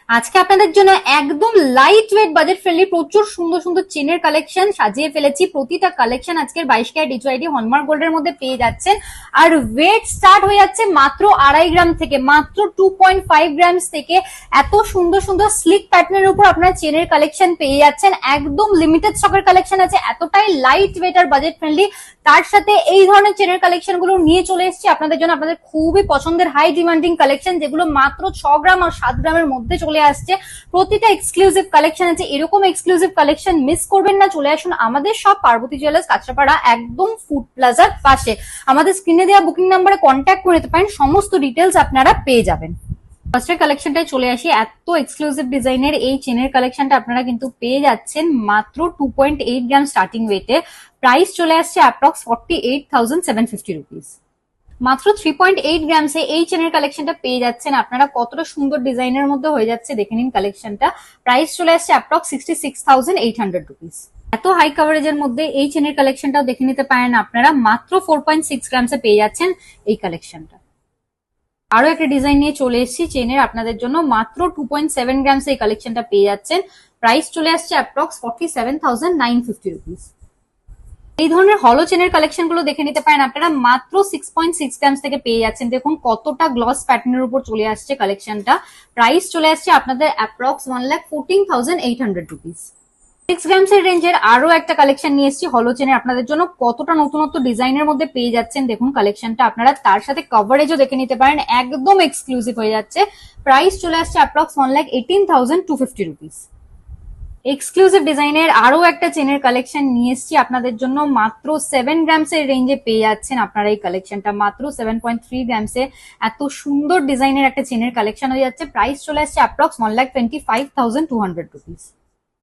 আজকে আপনাদের জন্য একদম লাইট ওয়েট বাজেট ফ্রেন্ডলি প্রচুর সুন্দর সুন্দর চেনের কালেকশন সাজিয়ে ফেলেছি। প্রতিটা কালেকশন আজকের 22 ক্যারেট এইচআইডি হলমার্ক গোল্ডের মধ্যে পেয়ে যাচ্ছেন। আর ওয়েট স্টার্ট হয়ে যাচ্ছে মাত্র 2.5 গ্রাম থেকে, মাত্র 2.5 গ্রামস থেকে। এত সুন্দর সুন্দর স্লিক প্যাটার্নের উপর আপনার চেনের কালেকশন পেয়ে যাচ্ছেন। একদম লিমিটেড স্টকের কালেকশন আছে, এতটাই লাইট ওয়েট আর বাজেট ফ্রেন্ডলি। তার সাথে এই ধরনের চেনের কালেকশন গুলো নিয়ে চলে এসেছি আপনাদের জন্য, আপনাদের খুবই পছন্দের হাই ডিমান্ডিং কালেকশন, যেগুলো মাত্র 6 গ্রাম আর 7 গ্রামের মধ্যে চলে আসছে। প্রতিটা এক্সক্লুসিভ কালেকশন আছে, এরকম এক্সক্লুসিভ কালেকশন মিস করবেন না। চলে আসুন আমাদের সব পার্বতী জুয়েলার্স, কাঁচরাপাড়া, একদম ফুড প্লাজার পাশে। আমাদের স্ক্রিনে দেওয়া বুকিং নাম্বারে কন্ট্যাক্ট করে নিতে পারেন, সমস্ত ডিটেলস আপনারা পেয়ে যাবেন। ফার্স্টের কালেকশনটাই চলে আসি। এত এক্সক্লুসিভ ডিজাইনের এই চেনের কালেকশনটা আপনারা কিন্তু পেয়ে যাচ্ছেন মাত্র 2.8 গ্রাম স্টার্টিং ওয়েটে। প্রাইস চলে আসছে অ্যাপ্রক্স 48,750 রুপিস। মাত্র 3.8 গ্রামসে এই চেনের কালেকশনটা পেয়ে যাচ্ছেন আপনারা। কতটা সুন্দর ডিজাইনের মধ্যে হয়ে যাচ্ছে দেখে নিন কালেকশনটা। প্রাইস চলে আসছে অ্যাপ্রক্স 66,800 রুপিস। এত হাই কভারেজের মধ্যে এই চেনের কালেকশনটাও দেখে নিতে পারেন আপনারা। মাত্র 4.6 গ্রামসে পেয়ে যাচ্ছেন এই কালেকশনটা। আরো একটা ডিজাইন নিয়ে চলে এসেছি চেনের আপনাদের জন্য। মাত্র 2.7 গ্রামসে এই কালেকশনটা পেয়ে যাচ্ছেন। প্রাইস চলে আসছে অ্যাপ্রক্স 47,950 রুপিস। এই ধরনের হলো চেনের কালেকশন গুলো দেখে নিতে পারেন আপনারা। মাত্র 6.6 গ্রামস থেকে পেয়ে যাচ্ছেন। দেখুন কতটা গ্লস প্যাটার্নের উপর চলে আসছে কালেকশনটা। প্রাইস চলে আসছে আপনাদের অ্যাপ্রক্স 1,14,800 রুপিস। 6 গ্রামস এর রেঞ্জের আরো একটা কালেকশন নিয়ে এসেছি হলো চেনের আপনাদের জন্য। কতটা নতুনত্ব ডিজাইনের মধ্যে পেয়ে যাচ্ছেন দেখুন কালেকশনটা আপনারা। তার সাথে কভারেজও দেখে নিতে পারেন, একদম এক্সক্লুসিভ হয়ে যাচ্ছে। প্রাইস চলে আসছে অ্যাপ্রক্স 1,18,250 রুপিস। এক্সক্লুসিভ ডিজাইনের আরো একটা চেনের কালেকশন নিয়ে এসেছি আপনাদের জন্য। মাত্র 7 গ্রামস এর রেঞ্জে পেয়ে যাচ্ছেন আপনারা এই কালেকশনটা। মাত্র 7.3 গ্রামসে এত সুন্দর ডিজাইনের একটা চেনের কালেকশন হয়ে যাচ্ছে। প্রাইস চলে আসছে অ্যাপ্রক্স 1,25,200 রুপিস।